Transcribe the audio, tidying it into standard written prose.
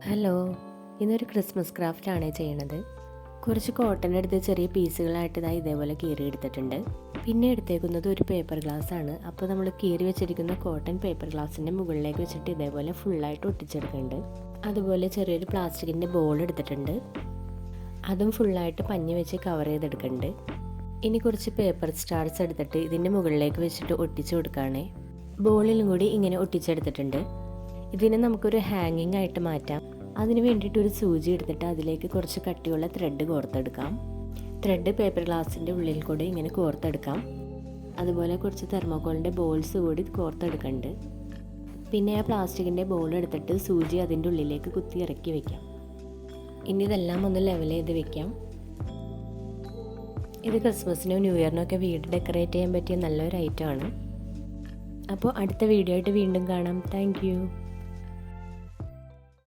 Hello, ഇന്നൊരു Christmas craft ആണ് ചെയ്യണത്. കുറച്ച് കോട്ടൺ എടുത്ത് ചെറിയ പീസുകളായിട്ട് ഇതേപോലെ കീറി എടുത്തിട്ടുണ്ട്. പിന്നെ എടുത്തേക്കുന്നത് ഒരു പേപ്പർ ഗ്ലാസ് ആണ്. അപ്പോൾ നമ്മൾ കീറി വെച്ചിരിക്കുന്ന കോട്ടൺ പേപ്പർ ഗ്ലാസിൻ്റെ മുകളിലേക്ക് വെച്ചിട്ട് ഇതേപോലെ ഫുള്ളായിട്ട് ഒട്ടിച്ചെടുക്കുന്നുണ്ട്. അതുപോലെ ചെറിയൊരു പ്ലാസ്റ്റിക്കിൻ്റെ ബോൾ എടുത്തിട്ടുണ്ട്. അതും ഫുള്ളായിട്ട് പഞ്ഞി വെച്ച് കവർ ചെയ്തെടുക്കുന്നുണ്ട്. ഇനി കുറച്ച് പേപ്പർ സ്റ്റാർസ് എടുത്തിട്ട് ഇതിൻ്റെ മുകളിലേക്ക് വെച്ചിട്ട് ഒട്ടിച്ചു കൊടുക്കുകയാണേ. ബോളിലും കൂടി ഇങ്ങനെ ഒട്ടിച്ചെടുത്തിട്ടുണ്ട്. ഇതിനെ നമുക്കൊരു ഹാങ്ങിങ് ആയിട്ട് മാറ്റാം. അതിന് വേണ്ടിയിട്ട് ഒരു സൂചി എടുത്തിട്ട് അതിലേക്ക് കുറച്ച് കട്ടിയുള്ള ത്രെഡ് കോർത്തെടുക്കാം. ത്രെഡ് പേപ്പർ ഗ്ലാസിൻ്റെ ഉള്ളിൽ കൂടി ഇങ്ങനെ കോർത്തെടുക്കാം. അതുപോലെ കുറച്ച് തെർമോക്കോളിൻ്റെ ബോൾസ് കൂടി കോർത്തെടുക്കുന്നുണ്ട്. പിന്നെ ആ പ്ലാസ്റ്റിക്കിൻ്റെ ബോൾ എടുത്തിട്ട് സൂചി അതിൻ്റെ ഉള്ളിലേക്ക് കുത്തി ഇറക്കി വെക്കാം. ഇനി ഇതെല്ലാം ഒന്ന് ലെവൽ ചെയ്ത് വെക്കാം. ഇത് ക്രിസ്മസിനോ ന്യൂ ഇയറിനോ വീട് ഡെക്കറേറ്റ് ചെയ്യാൻ പറ്റിയ നല്ലൊരു ഐറ്റമാണ്. അപ്പോൾ അടുത്ത വീഡിയോ ആയിട്ട് വീണ്ടും കാണാം. Thank you.